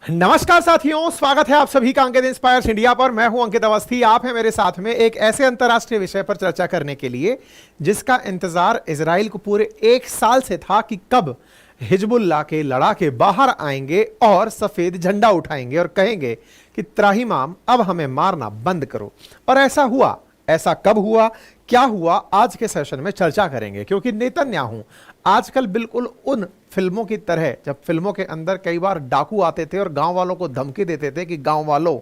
नमस्कार साथियों, स्वागत है आप सभी का अंकित इंस्पायर्स इंडिया पर। मैं हूं अंकित अवस्थी। आप हैं मेरे साथ में एक ऐसे अंतर्राष्ट्रीय विषय पर चर्चा करने के लिए जिसका इंतजार इजराइल को पूरे 1 साल से था कि कब हिजबुल्लाह के लड़ाके बाहर आएंगे और सफेद झंडा उठाएंगे और कहेंगे कि त्राहिमाम अब हमें मारना बंद करो। और ऐसा हुआ। ऐसा कब हुआ, क्या हुआ, आज के सेशन में चर्चा करेंगे। क्योंकि नेतन्याहू आजकल बिल्कुल उन फिल्मों की तरह, जब फिल्मों के अंदर कई बार डाकू आते थे और गांव वालों को धमकी देते थे कि गांव वालों,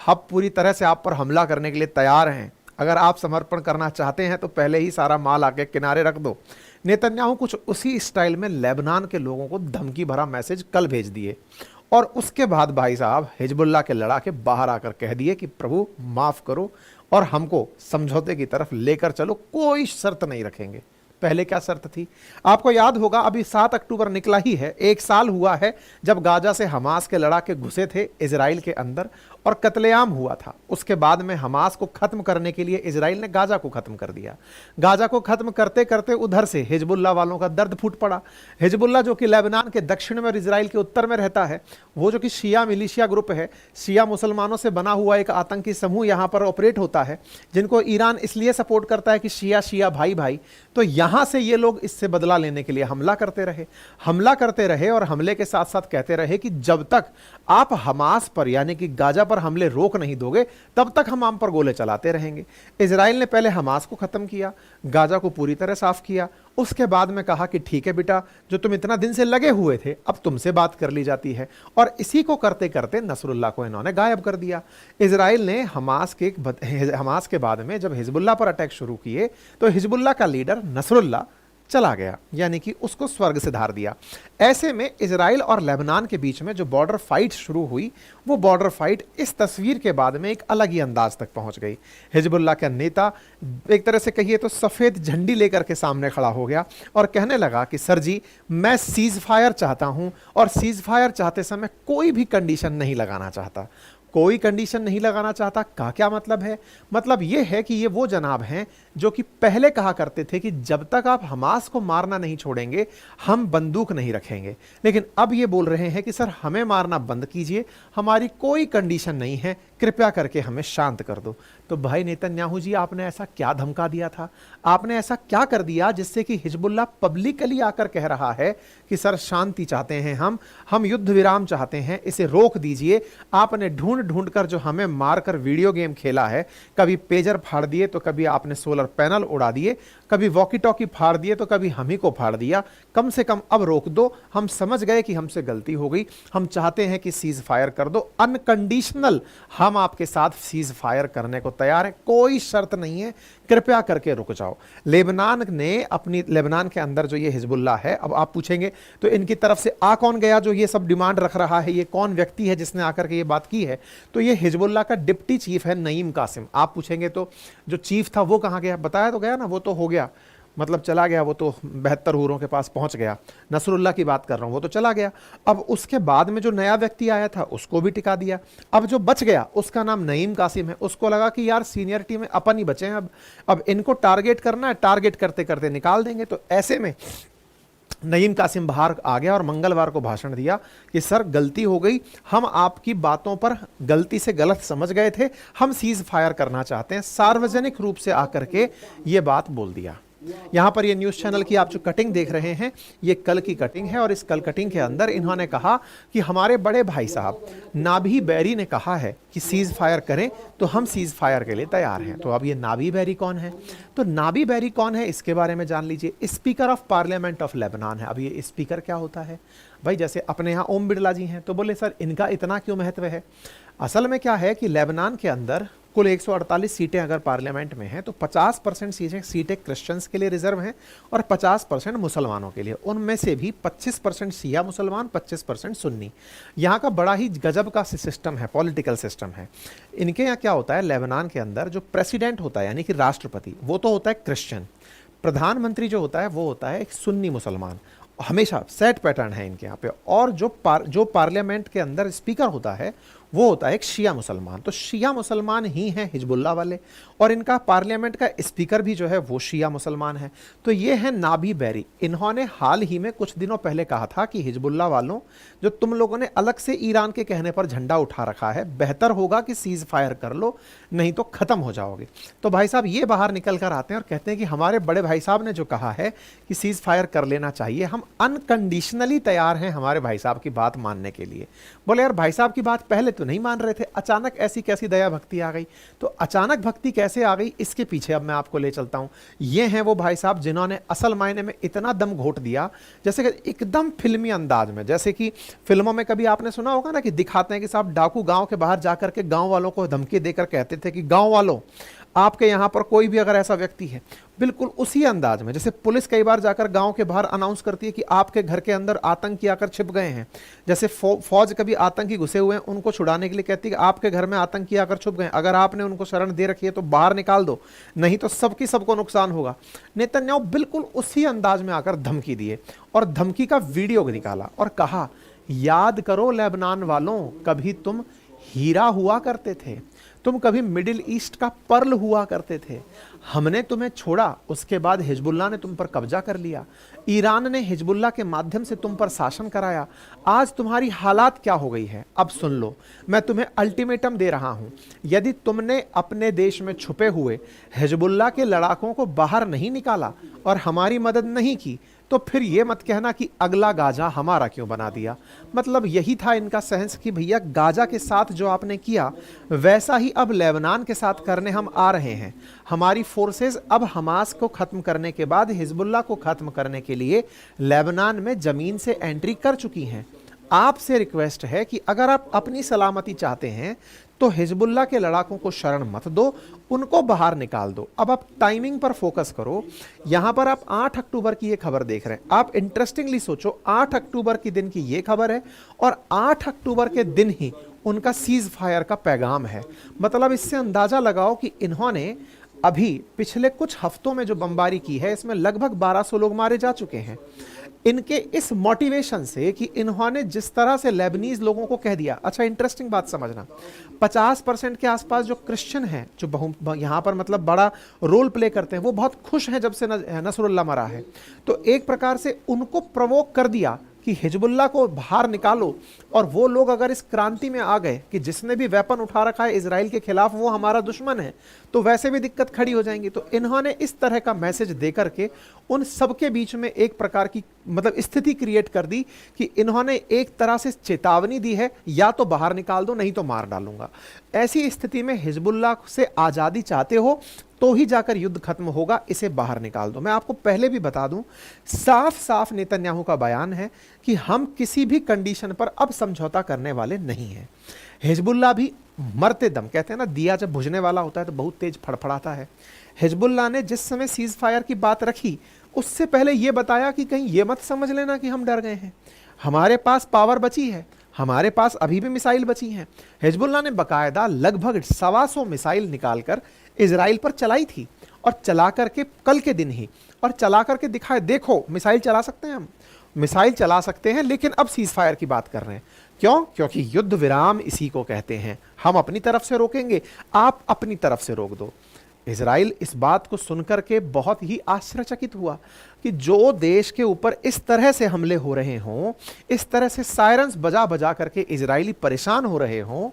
हम पूरी तरह से आप पर हमला करने के लिए तैयार हैं, अगर आप समर्पण करना चाहते हैं तो पहले ही सारा माल आके किनारे रख दो। नेतन्याहू कुछ उसी स्टाइल में लेबनान के लोगों को धमकी भरा मैसेज कल भेज दिए और उसके बाद भाई साहब हिजबुल्लाह के लड़ाके बाहर आकर कह दिए कि प्रभु माफ करो और हमको समझौते की तरफ लेकर चलो, कोई शर्त नहीं रखेंगे। पहले क्या शर्त थी आपको याद होगा, अभी 7 अक्टूबर निकला ही है, 1 साल हुआ है जब गाजा से हमास के लड़ाके घुसे थे इजराइल के अंदर और कत्लेआम हुआ था। उसके बाद में हमास को खत्म करने के लिए इजराइल ने गाजा को खत्म कर दिया। गाजा को खत्म करते करते उधर से हिजबुल्लाह वालों का दर्द फूट पड़ा। हिजबुल्लाह जो कि लेबनान के दक्षिण में और इजराइल के उत्तर में रहता है, वो जो कि शिया मिलिशिया ग्रुप है, शिया मुसलमानों से बना हुआ एक आतंकी समूह यहाँ पर ऑपरेट होता है, जिनको ईरान इसलिए सपोर्ट करता है कि शिया शिया भाई भाई। तो यहां से ये लोग इससे बदला लेने के लिए हमला करते रहे और हमले के साथ साथ कहते रहे कि जब तक आप हमास पर यानी कि गाजा पर हमले रोक नहीं दोगे तब तक हम पर गोले चलाते रहेंगे। इजराइल ने पहले हमास को खत्म किया, गाजा को पूरी तरह साफ किया, उसके बाद में कहा कि ठीक है बेटा, जो तुम इतना दिन से लगे हुए थे अब तुमसे बात कर ली जाती है। और इसी को करते करते नसरुल्लाह को इन्होंने गायब कर दिया। इजराइल ने हमास के बाद में जब हिजबुल्लाह पर अटैक शुरू किए तो हिजबुल्लाह का लीडर नसरुल्लाह चला गया, यानी कि उसको स्वर्ग से धार दिया। ऐसे में इजराइल और लेबनान के बीच में जो बॉर्डर फाइट शुरू हुई, वो बॉर्डर फाइट इस तस्वीर के बाद में एक अलग ही अंदाज तक पहुंच गई। हिजबुल्लाह का नेता एक तरह से कहिए तो सफेद झंडी लेकर के सामने खड़ा हो गया और कहने लगा कि सर जी, मैं सीज फायर चाहता हूं और सीज फायर चाहते समय कोई भी कंडीशन नहीं लगाना चाहता। कोई कंडीशन नहीं लगाना चाहता का क्या मतलब है? मतलब यह है कि ये वो जनाब हैं जो कि पहले कहा करते थे कि जब तक आप हमास को मारना नहीं छोड़ेंगे हम बंदूक नहीं रखेंगे, लेकिन अब ये बोल रहे हैं कि सर हमें मारना बंद कीजिए, हमारी कोई कंडीशन नहीं है, कृपया करके हमें शांत कर दो। तो भाई नेतन्याहू जी, आपने ऐसा क्या धमका दिया था? आपने ऐसा क्या कर दिया जिससे कि हिजबुल्लाह पब्लिकली आकर कह रहा है कि सर शांति चाहते हैं, हम युद्ध विराम चाहते हैं, इसे रोक दीजिए। आपने ढूंढ कर जो हमें मारकर वीडियो गेम खेला है, कभी पेजर फाड़ दिए तो कभी आपने सोलर पैनल उड़ा दिए, कभी वॉकी टॉकी फाड़ दिए तो कभी हम ही को फाड़ दिया। कम से कम अब रोक दो, हम समझ गए कि हमसे गलती हो गई, हम चाहते हैं कि सीज फायर कर दो, अनकंडीशनल हम आपके साथ सीज फायर करने को तैयार हैं, कोई शर्त नहीं है, कृपया करके रुक जाओ। लेबनान के अंदर जो ये हिजबुल्लाह है, अब आप पूछेंगे तो इनकी तरफ से आ कौन गया जो ये सब डिमांड रख रहा है, ये कौन व्यक्ति है जिसने आकर के ये बात की है? तो ये हिजबुल्लाह का डिप्टी चीफ है नईम कासिम। आप पूछेंगे तो जो चीफ था वो कहां गया? बताया तो गया ना, वो तो हो गया, मतलब चला गया, वो तो 72 हूरों के पास पहुंच गया। नसरुल्लाह की बात कर रहा हूं, वो तो चला गया। अब उसके बाद में जो नया व्यक्ति आया था उसको भी टिका दिया। अब जो बच गया उसका नाम नईम कासिम है। उसको लगा कि यार सीनियरिटी में अपन ही बचे हैं, अब इनको टारगेट करना है, टारगेट करते करते निकाल देंगे। तो ऐसे में नईम कासिम बाहर आ गया और मंगलवार को भाषण दिया कि सर गलती हो गई, हम आपकी बातों पर गलती से गलत समझ गए थे, हम सीज फायर करना चाहते हैं। सार्वजनिक रूप से आकर के ये बात बोल दिया। यहां पर ये न्यूज़ चैनल की आप जो कटिंग देख रहे हैं, ये कल की कटिंग है और इस कल कटिंग के अंदर इन्होंने कहा कि हमारे बड़े भाई साहब नाभी बैरी ने कहा है कि सीज फायर करें तो हम सीज फायर के लिए तैयार हैं। तो अब ये नाभी बैरी कौन है? तो नाभी बैरी कौन है इसके बारे में जान लीजिए। Speaker of parliament of Lebanon है। अब ये स्पीकर क्या होता है भाई? जैसे अपने यहाँ ओम बिरला जी हैं, तो बोले सर इनका इतना क्यों महत्व है? असल में क्या है कि लेबनान के अंदर कुल 148 सीटें अगर पार्लियामेंट में हैं तो 50% सीटें क्रिश्चियंस के लिए रिजर्व हैं और 50% मुसलमानों के लिए। उनमें से भी 25% शिया मुसलमान, 25% सुन्नी। यहाँ का बड़ा ही गजब का सिस्टम है, पॉलिटिकल सिस्टम है। इनके यहाँ क्या होता है, लेबनान के अंदर जो प्रेसिडेंट होता है यानी कि राष्ट्रपति, वो तो होता है क्रिश्चियन। प्रधानमंत्री जो होता है वो होता है एक सुन्नी मुसलमान। हमेशा सेट पैटर्न है इनके यहाँ पे। और जो पार्लियामेंट के अंदर स्पीकर होता है वो होता है एक शिया मुसलमान। तो शिया मुसलमान ही हैं हिजबुल्लाह वाले, और इनका पार्लियामेंट का स्पीकर भी जो है वो शिया मुसलमान है। तो ये है नाबी बैरी। इन्होंने हाल ही में कुछ दिनों पहले कहा था कि हिजबुल्लाह वालों, जो तुम लोगों ने अलग से ईरान के कहने पर झंडा उठा रखा है, बेहतर होगा कि सीज फायर कर लो, नहीं तो खत्म हो जाओगे। तो भाई साहब ये बाहर निकल कर आते हैं और कहते हैं कि हमारे बड़े भाई साहब ने जो कहा है कि सीज फायर कर लेना चाहिए, हम अनकंडीशनली तैयार हैं हमारे भाई साहब की बात मानने के लिए। बोले यार भाई साहब की बात पहले तो नहीं मान रहे थे, अचानक ऐसी कैसी दया भक्ति आ गई? तो अचानक भक्ति कैसे आ गई, इसके पीछे अब मैं आपको ले चलता हूं। ये हैं वो भाई साहब जिन्होंने असल मायने में इतना दम घोट दिया, जैसे कि एकदम फिल्मी अंदाज में। जैसे कि फिल्मों में कभी आपने सुना होगा ना कि दिखाते हैं कि साहब डाकू गांव के बाहर जाकर के गांव वालों को धमकी देकर कहते थे कि गांव वालों, आपके यहां पर कोई भी अगर ऐसा व्यक्ति है, बिल्कुल उसी अंदाज में जैसे पुलिस कई बार जाकर गांव के बाहर अनाउंस करती है कि आपके घर के अंदर आतंकी आकर छिप गए हैं, जैसे फौज कभी आतंकी घुसे हुए हैं उनको छुड़ाने के लिए कहती है कि आपके घर में आतंकी आकर छुप गए, अगर आपने उनको शरण दे रखी है तो बाहर निकाल दो, नहीं तो सबकी सबको नुकसान होगा। नेतन्याहू बिल्कुल उसी अंदाज में आकर धमकी दिए, और धमकी का वीडियो निकाला और कहा, याद करो लेबनान वालों, कभी तुम हीरा हुआ करते थे, तुम कभी मिडिल ईस्ट का पर्ल हुआ करते थे, हमने तुम्हें छोड़ा, उसके बाद हिजबुल्लाह ने तुम पर कब्जा कर लिया, ईरान ने हिजबुल्लाह के माध्यम से तुम पर शासन कराया, आज तुम्हारी हालात क्या हो गई है। अब सुन लो, मैं तुम्हें अल्टीमेटम दे रहा हूं, यदि तुमने अपने देश में छुपे हुए हिजबुल्लाह के लड़ाकों को बाहर नहीं निकाला और हमारी मदद नहीं की, तो फिर ये मत कहना कि अगला गाजा हमारा क्यों बना दिया। मतलब यही था इनका सेंस कि भैया गाजा के साथ जो आपने किया वैसा ही अब लेबनान के साथ करने हम आ रहे हैं। हमारी फोर्सेस अब हमास को खत्म करने के बाद हिजबुल्लाह को खत्म करने के लिए लेबनान में जमीन से एंट्री कर चुकी हैं। आपसे रिक्वेस्ट है कि अगर आप अपनी सलामती चाहते हैं तो हिजबुल्लाह के लड़ाकों को शरण मत दो, उनको बाहर निकाल दो। अब आप टाइमिंग पर फोकस करो। यहां पर आप 8 अक्टूबर की ये खबर देख रहे हैं। आप इंटरेस्टिंगली सोचो, 8 अक्टूबर की दिन की ये खबर है और 8 अक्टूबर के दिन ही उनका सीज फायर का पैगाम है। मतलब इससे अंदाजा लगाओ कि इन्होंने अभी पिछले कुछ हफ्तों में जो बमबारी की है, इसमें लगभग 1200 लोग मारे जा चुके हैं। इनके इस मोटिवेशन से कि इन्होंने जिस तरह से लेबनीज लोगों को कह दिया। अच्छा, इंटरेस्टिंग बात समझना, 50% के आसपास जो क्रिश्चियन हैं, जो यहाँ पर मतलब बड़ा रोल प्ले करते हैं, वो बहुत खुश हैं जब से नसरुल्लाह मरा है। तो एक प्रकार से उनको प्रवोक कर दिया कि हिजबुल्लाह को बाहर निकालो, और वो लोग अगर इस क्रांति में आ गए कि जिसने भी वेपन उठा रखा है इजराइल के खिलाफ वो हमारा दुश्मन है, तो वैसे भी दिक्कत खड़ी हो जाएंगी। तो इन्होंने इस तरह का मैसेज देकर के उन सबके बीच में एक प्रकार की मतलब स्थिति क्रिएट कर दी कि इन्होंने एक तरह से चेतावनी दी है, या तो बाहर निकाल दो नहीं तो मार डालूंगा। ऐसी स्थिति में हिजबुल्लाह से आज़ादी चाहते हो तो ही जाकर युद्ध खत्म होगा, इसे बाहर निकाल दो। मैं आपको पहले भी बता दूं, साफ साफ नेतन्याहू का बयान है कि हम किसी भी कंडीशन पर अब समझौता करने वाले नहीं हैं। हिजबुल्लाह भी मरते दम, कहते हैं ना दिया जब बुझने वाला होता है तो बहुत तेज फड़फड़ाता है। हिजबुल्लाह ने जिस समय सीज फायर की बात रखी उससे पहले यह बताया कि कहीं ये मत समझ लेना कि हम डर गए हैं, हमारे पास पावर बची है, हमारे पास अभी भी मिसाइल बची हैं। हिजबुल्लाह ने बकायदा लगभग 125 मिसाइल निकालकर इजराइल पर चलाई थी, और चला करके कल के दिन ही और चला करके दिखाए, देखो मिसाइल चला सकते हैं, हम मिसाइल चला सकते हैं, लेकिन अब सीज फायर की बात कर रहे हैं। क्यों? क्योंकि युद्ध विराम इसी को कहते हैं। हम अपनी तरफ से रोकेंगे, आप अपनी तरफ से रोक दो। इजराइल इस बात को सुनकर के बहुत ही आश्चर्यचकित हुआ कि जो देश के ऊपर इस तरह से हमले हो रहे हों, इस तरह से सायरन्स बजा बजा करके इजरायली परेशान हो रहे हों,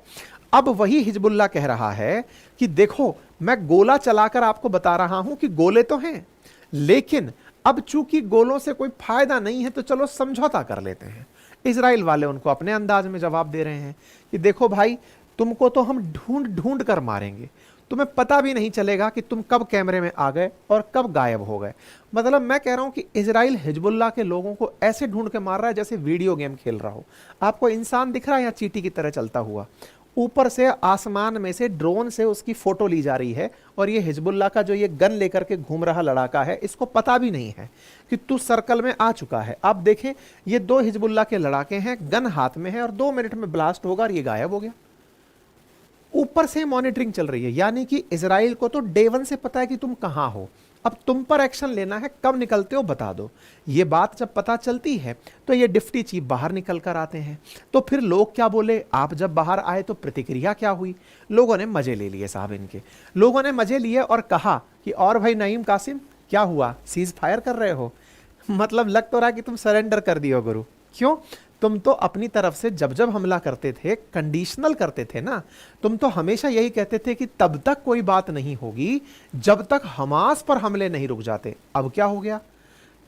अब वही हिजबुल्लाह कह रहा है कि देखो मैं गोला चलाकर आपको बता रहा हूं कि गोले तो हैं, लेकिन अब चूंकि गोलों से कोई फायदा नहीं है तो चलो समझौता कर लेते हैं। इजराइल वाले उनको अपने अंदाज में जवाब दे रहे हैं कि देखो भाई, तुमको तो हम ढूंढ ढूंढ कर मारेंगे, तुम्हें पता भी नहीं चलेगा कि तुम कब कैमरे में आ गए और कब गायब हो गए। मतलब मैं कह रहा हूं कि इजराइल हिजबुल्लाह के लोगों को ऐसे ढूंढ के मार रहा है जैसे वीडियो गेम खेल रहा हो। आपको इंसान दिख रहा है या चींटी की तरह चलता हुआ? ऊपर से आसमान में से ड्रोन से उसकी फोटो ली जा रही है, और ये हिजबुल्लाह का जो ये गन लेकर के घूम रहा लड़ाका है, इसको पता भी नहीं है कि तू सर्कल में आ चुका है। आप देखें, ये 2 हिजबुल्लाह के लड़ाके हैं, गन हाथ में है, और 2 मिनट में ब्लास्ट होगा और ये गायब हो गया। ऊपर से मॉनिटरिंग चल रही है, यानी कि इजराइल को तो डे 1 से पता है कि तुम कहां हो। अब तुम पर एक्शन लेना है, कब निकलते हो बता दो। ये बात जब पता चलती है तो ये डिप्टी चीफ बाहर निकल कर आते हैं। तो फिर लोग क्या बोले, आप जब बाहर आए तो प्रतिक्रिया क्या हुई? लोगों ने मजे ले लिए साहब, इनके लोगों ने मजे लिए और कहा कि और भाई नईम कासिम क्या हुआ, सीज फायर कर रहे हो? मतलब लग तो रहा कि तुम सरेंडर कर दियो गुरु। क्यों? तुम तो अपनी तरफ से जब जब हमला करते थे कंडीशनल करते थे ना। तुम तो हमेशा यही कहते थे कि तब तक कोई बात नहीं होगी जब तक हमास पर हमले नहीं रुक जाते। अब क्या हो गया?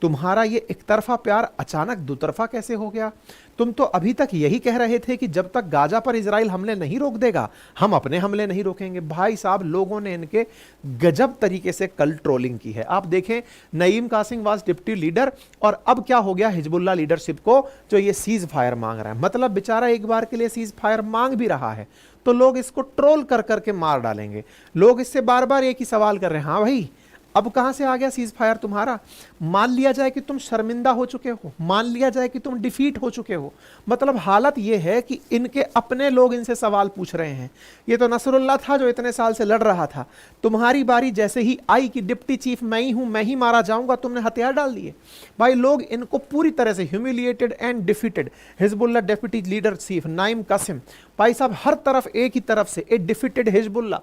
तुम्हारा ये एक तरफा प्यार अचानक दो तरफा कैसे हो गया? तुम तो अभी तक यही कह रहे थे कि जब तक गाजा पर इजराइल हमले नहीं रोक देगा हम अपने हमले नहीं रोकेंगे। भाई साहब, लोगों ने इनके गजब तरीके से कल ट्रोलिंग की है। आप देखें, Naim Qassem was deputy leader और अब क्या हो गया हिजबुल्लाह लीडरशिप को, जो ये सीज फायर मांग रहा है। मतलब बेचारा एक बार के लिए सीज फायर मांग भी रहा है तो लोग इसको ट्रोल कर करके मार डालेंगे। लोग इससे बार बार एक ही सवाल कर रहे हैं, हाँ भाई अब कहां से आ गया सीज फायर तुम्हारा? मान लिया जाए कि तुम शर्मिंदा हो चुके हो, मान लिया जाए कि तुम डिफीट हो चुके हो। मतलब हालत यह है कि इनके अपने लोग इनसे सवाल पूछ रहे हैं। ये तो नसरुल्लाह था जो इतने साल से लड़ रहा था, तुम्हारी बारी जैसे ही आई कि डिप्टी चीफ मैं ही हूं, मैं ही मारा जाऊंगा, तुमने हथियार डाल दिए। भाई लोग इनको पूरी तरह से humiliated and defeated. Hezbollah deputy leader chief Naim Qassem, भाई साहब हर तरफ एक ही तरफ से ए डिफीटेड हिजबुल्लाह।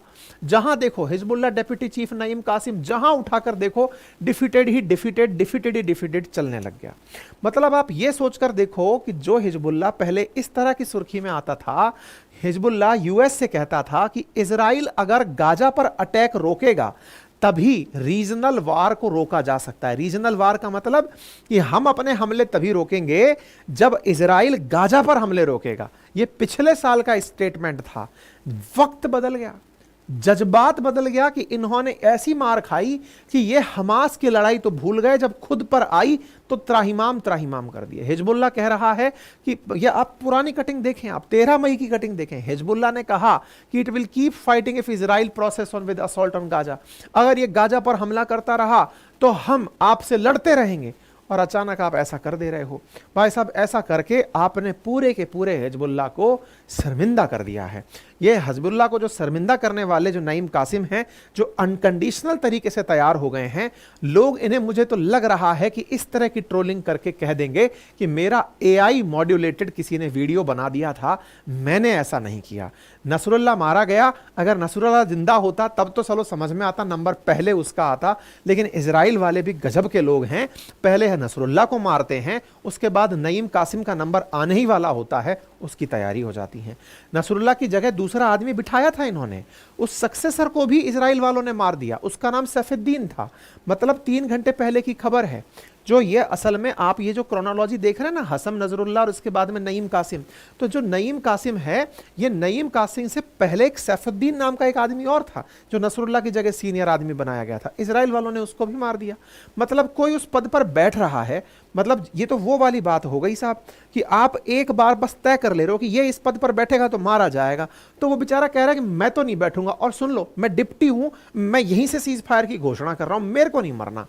जहां देखो Hezbollah deputy chief Naim Qassem, जहां उठाकर देखो डिफीटेड ही डिफीटेड, डिफीटेड ही डिफीटेड चलने लग गया। मतलब आप ये सोचकर देखो कि जो हिजबुल्लाह पहले इस तरह की सुर्खी में आता था, हिजबुल्लाह यूएस से कहता था कि इजराइल अगर गाजा पर अटैक रोकेगा तभी रीजनल वार को रोका जा सकता है। रीजनल वार का मतलब कि हम अपने हमले तभी रोकेंगे जब इजराइल गाजा पर हमले रोकेगा। यह पिछले साल का स्टेटमेंट था। वक्त बदल गया, जज्बात बदल गया कि इन्होंने ऐसी मार खाई कि ये हमास की लड़ाई तो भूल गए, जब खुद पर आई तो त्राहिमाम त्राहिमाम कर दिए। हिजबुल्लाह कह रहा है कि ये आप पुरानी कटिंग देखें, आप 13 मई की कटिंग देखें। हिजबुल्लाह ने कहा कि it will keep fighting if Israel process on with assault on Gaza. अगर ये गाजा पर हमला करता रहा तो हम आपसे लड़ते रहेंगे। और अचानक आप ऐसा कर दे रहे हो। भाई साहब ऐसा करके आपने पूरे के पूरे हिजबुल्लाह को शर्मिंदा कर दिया है। ये हिजबुल्लाह को जो शर्मिंदा करने वाले जो नईम कासिम हैं, जो अनकंडीशनल तरीके से तैयार हो गए हैं, लोग इन्हें, मुझे तो लग रहा है कि इस तरह की ट्रोलिंग करके कह देंगे कि मेरा एआई मॉड्यूलेटेड किसी ने वीडियो बना दिया था, मैंने ऐसा नहीं किया। नसरुल्लाह मारा गया, अगर नसरुल्लाह जिंदा होता तब तो चलो समझ में आता, नंबर पहले उसका आता। लेकिन इजराइल वाले भी गजब के लोग हैं, पहले नसरुल्लाह को मारते हैं, उसके बाद नईम कासिम का नंबर आने ही वाला होता है, उसकी तैयारी हो जाती है। नसरुल्लाह की जगह दूसरा आदमी बिठाया था इन्होंने, उस सक्सेसर को भी इजराइल वालों ने मार दिया। उसका नाम सैफुद्दीन था। मतलब 3 घंटे पहले की खबर है। जो ये असल में आप ये जो क्रोनोलॉजी देख रहे हैं ना, हसम नजरुल्लाह और उसके बाद में नईम कासिम, तो जो नईम कासिम है, ये नईम कासिम से पहले एक सैफुद्दीन नाम का एक आदमी और था जो नसरुल्लाह की जगह सीनियर आदमी बनाया गया था। इजराइल वालों ने उसको भी मार दिया। मतलब कोई उस पद पर बैठ रहा है। मतलब ये तो वो वाली बात हो गई साहब कि आप एक बार बस तय कर ले रहे हो कि ये इस पद पर बैठेगा तो मारा जाएगा। तो वो बेचारा कह रहा है कि मैं तो नहीं बैठूंगा, और सुन लो मैं डिप्टी हूं, मैं यहीं से सीज फायर की घोषणा कर रहा हूं, मेरे को नहीं मरना।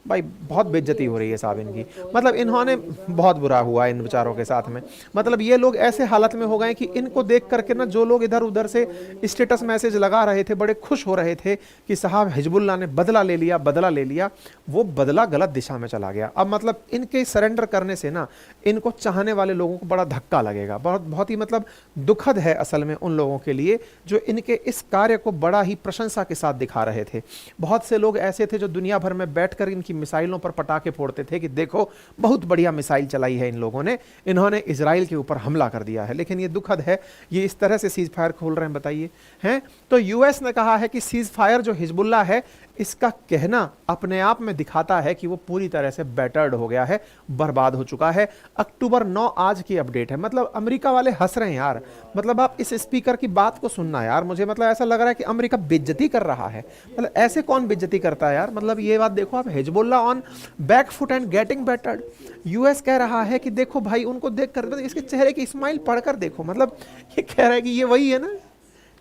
भाई बहुत बेइज्जती हो रही है साहब इनकी। मतलब इन्होंने बहुत बुरा हुआ इन बेचारों के साथ में। मतलब ये लोग ऐसे हालत में हो गए कि इनको देख करके ना, जो लोग इधर उधर से स्टेटस मैसेज लगा रहे थे, बड़े खुश हो रहे थे कि साहब हिजबुल्लाह ने बदला ले लिया, बदला ले लिया। वो बदला गलत दिशा में चला गया। अब मतलब इनके सरेंडर करने से ना, इनको चाहने वाले लोगों को बड़ा धक्का लगेगा। बहुत ही मतलब दुखद है असल में उन लोगों के लिए जो इनके इस कार्य को बड़ा ही प्रशंसा के साथ दिखा रहे थे। बहुत से लोग ऐसे थे जो दुनिया भर में बैठकर इनकी मिसाइलों पर पटाखे फोड़ते थे कि देखो बहुत बढ़िया मिसाइल चलाई है इन लोगों ने, इन्होंने इजराइल के ऊपर हमला कर दिया है। लेकिन ये दुखद है, ये इस तरह से सीज फायर खोल रहे हैं, बताइए हैं। तो यूएस ने कहा है कि सीज फायर जो हिजबुल्लाह है, इसका कहना अपने आप में दिखाता है कि वो पूरी तरह से बैटर्ड हो गया है, बर्बाद हो चुका है। अक्टूबर 9 आज की अपडेट है। मतलब अमेरिका वाले हंस रहे हैं यार। मतलब आप इस स्पीकर की बात को सुनना यार, मुझे मतलब ऐसा लग रहा है कि अमेरिका बेइज्जती कर रहा है। मतलब ऐसे कौन बेइज्जती करता है यार। मतलब ये बात देखो आप, Hezbollah on back foot and getting battered. US कह रहा है कि देखो भाई, उनको देख कर, इसके चेहरे की स्माइल पढ़कर देखो। मतलब ये कह रहा है कि ये वही है ना,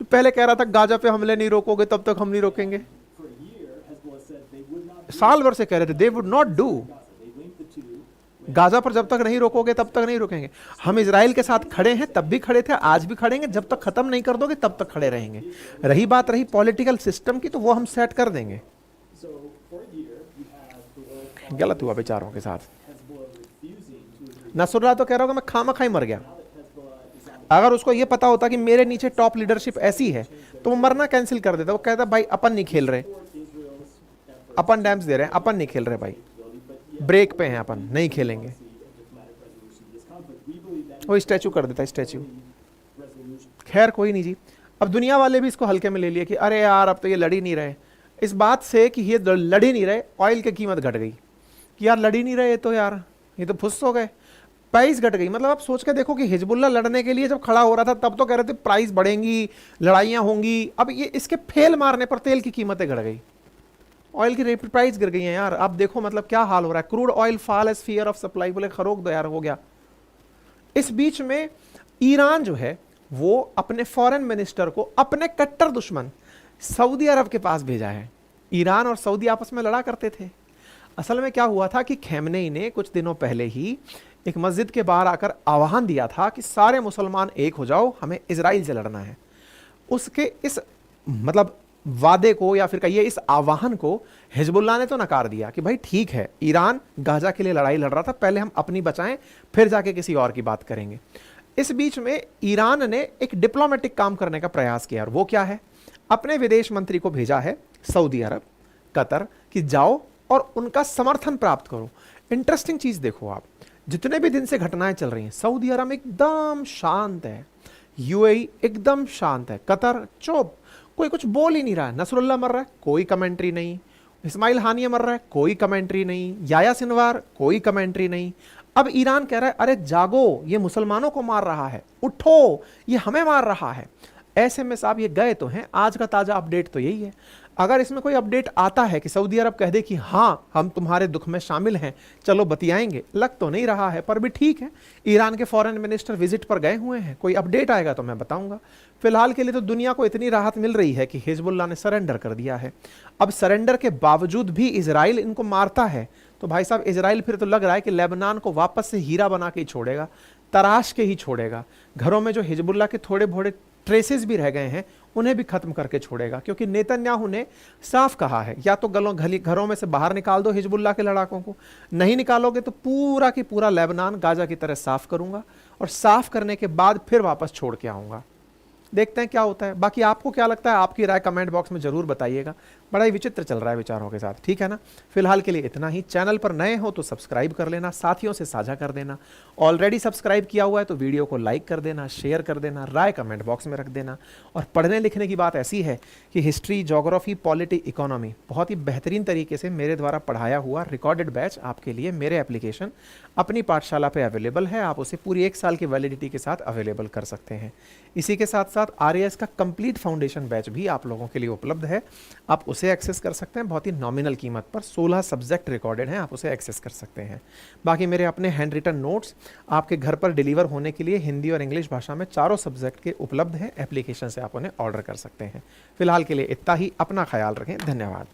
पहले कह रहा था गाजा पे हमले नहीं रोकोगे तब तक हम नहीं रोकेंगे। साल भर से कह रहे थे they would not do, Gaza पर जब तक नहीं रोकोगे तब तक नहीं रुकेंगे। हम इजराइल के साथ खड़े हैं, तब भी खड़े थे, आज भी खड़ेंगे, जब तक खत्म नहीं कर दोगे तब तक खड़े रहेंगे। रही बात रही पॉलिटिकल सिस्टम की, तो वो हम सेट कर देंगे। गलत हुआ बेचारों के साथ। नसरुल्लाह तो कह रहा होगा मैं खामखा ही मर गया। अगर उसको ये पता होता कि मेरे नीचे टॉप लीडरशिप ऐसी है तो वो मरना कैंसिल कर देता। वो कहता भाई अपन नहीं खेल रहे, अपन डैम्स दे रहे हैं, अपन नहीं खेल रहे भाई, ब्रेक पे हैं, अपन नहीं खेलेंगे। वो स्टैचू कर देता, स्टैचू। खैर कोई नहीं जी, अब दुनिया वाले भी इसको हल्के में ले लिए कि अरे यार अब तो ये लड़ ही नहीं रहे। इस बात से कि ये लड़ ही नहीं रहे ऑयल की कीमत घट गई कि यार लड़ ही नहीं रहे तो यार ये तो फुस हो गए, प्राइस घट गई। मतलब आप सोच के देखो कि हिजबुल्लाह लड़ने के लिए जब खड़ा हो रहा था तब तो कह रहे थे प्राइस बढ़ेंगी, लड़ाइयाँ होंगी। अब ये इसके फेल मारने पर तेल की कीमतें घट गई, ऑयल की प्राइस गिर गई है यार। आप देखो मतलब क्या हाल हो रहा है। Crude oil fall as fear of supply, बोले खरोक दो यार, हो गया। इस बीच में ईरान जो है वो अपने फॉरेन मिनिस्टर को अपने कट्टर दुश्मन सऊदी अरब के पास भेजा है। ईरान और सऊदी आपस में लड़ा करते थे। असल में क्या हुआ था कि खेमनेई ने कुछ दिनों पहले ही एक मस्जिद के बाहर आकर आह्वान दिया था कि सारे मुसलमान एक हो जाओ, हमें इजराइल से लड़ना है। उसके इस मतलब वादे को या फिर कहिए इस आह्वान को हिजबुल्लाह ने तो नकार दिया कि भाई ठीक है, ईरान गाजा के लिए लड़ाई लड़ रहा था, पहले हम अपनी बचाएं फिर जाके किसी और की बात करेंगे। इस बीच में ईरान ने एक डिप्लोमेटिक काम करने का प्रयास किया, और वो क्या है, अपने विदेश मंत्री को भेजा है सऊदी अरब, कतर, कि जाओ और उनका समर्थन प्राप्त करो। इंटरेस्टिंग चीज देखो आप, जितने भी दिन से घटनाएं चल रही हैं, सऊदी अरब एकदम शांत है, यूएई एकदम शांत है, कतर चुप, कोई कुछ बोल ही नहीं रहा है। नसरुल्लाह मर रहा है, कोई कमेंट्री नहीं। इस्माइल हानिया मर रहा है, कोई कमेंट्री नहीं। याया सिनवार, कोई कमेंट्री नहीं। अब ईरान कह रहा है अरे जागो, ये मुसलमानों को मार रहा है, उठो, ये हमें मार रहा है। ऐसे में साहब ये गए तो हैं। आज का ताजा अपडेट तो यही है। अगर इसमें कोई अपडेट आता है कि सऊदी अरब कह दे कि हाँ हम तुम्हारे दुख में शामिल हैं, चलो बतियाएंगे, लग तो नहीं रहा है, पर भी ठीक है। ईरान के फॉरेन मिनिस्टर विजिट पर गए हुए हैं, कोई अपडेट आएगा तो मैं बताऊंगा। फिलहाल के लिए तो दुनिया को इतनी राहत मिल रही है कि हिजबुल्लाह ने सरेंडर कर दिया है। अब सरेंडर के बावजूद भी इजराइल इनको मारता है तो भाई साहब इजराइल फिर तो लग रहा है कि लेबनान को वापस से हीरा बना के ही छोड़ेगा, तराश के ही छोड़ेगा। घरों में जो हिजबुल्लाह के थोड़े थोड़े ट्रेसेस भी रह गए हैं उन्हें भी खत्म करके छोड़ेगा, क्योंकि नेतन्याहू ने साफ कहा है या तो घरों में से बाहर निकाल दो हिजबुल्लाह के लड़ाकों को, नहीं निकालोगे तो पूरा की पूरा लेबनान गाजा की तरह साफ करूंगा, और साफ करने के बाद फिर वापस छोड़ के आऊंगा। देखते हैं क्या होता है। बाकी आपको क्या लगता है, आपकी राय कमेंट बॉक्स में जरूर बताइएगा। बड़ा ही विचित्र चल रहा है विचारों के साथ, ठीक है ना। फिलहाल के लिए इतना ही। चैनल पर नए हो तो सब्सक्राइब कर लेना, साथियों से साझा कर देना। ऑलरेडी सब्सक्राइब किया हुआ है तो वीडियो को लाइक कर देना, शेयर कर देना, राय कमेंट बॉक्स में रख देना। और पढ़ने लिखने की बात ऐसी है कि हिस्ट्री, ज्योग्राफी, पॉलिटी, इकोनॉमी बहुत ही बेहतरीन तरीके से मेरे द्वारा पढ़ाया हुआ रिकॉर्डेड बैच आपके लिए मेरे एप्लीकेशन अपनी पाठशाला पे अवेलेबल है। आप उसे पूरी 1 साल की वैलिडिटी के साथ अवेलेबल कर सकते हैं। इसी के साथ साथ आरएएस का कंप्लीट फाउंडेशन बैच भी आप लोगों के लिए उपलब्ध है, आप उसे एक्सेस कर सकते हैं। बहुत ही नॉमिनल कीमत पर 16 सब्जेक्ट रिकॉर्डेड हैं, आप उसे एक्सेस कर सकते हैं। बाकी मेरे अपने हैंड रिटन नोट्स आपके घर पर डिलीवर होने के लिए हिंदी और इंग्लिश भाषा में चारों सब्जेक्ट के उपलब्ध हैं। एप्लीकेशन से आप उन्हें ऑर्डर कर सकते हैं। फिलहाल के लिए इतना ही। अपना ख्याल रखें। धन्यवाद।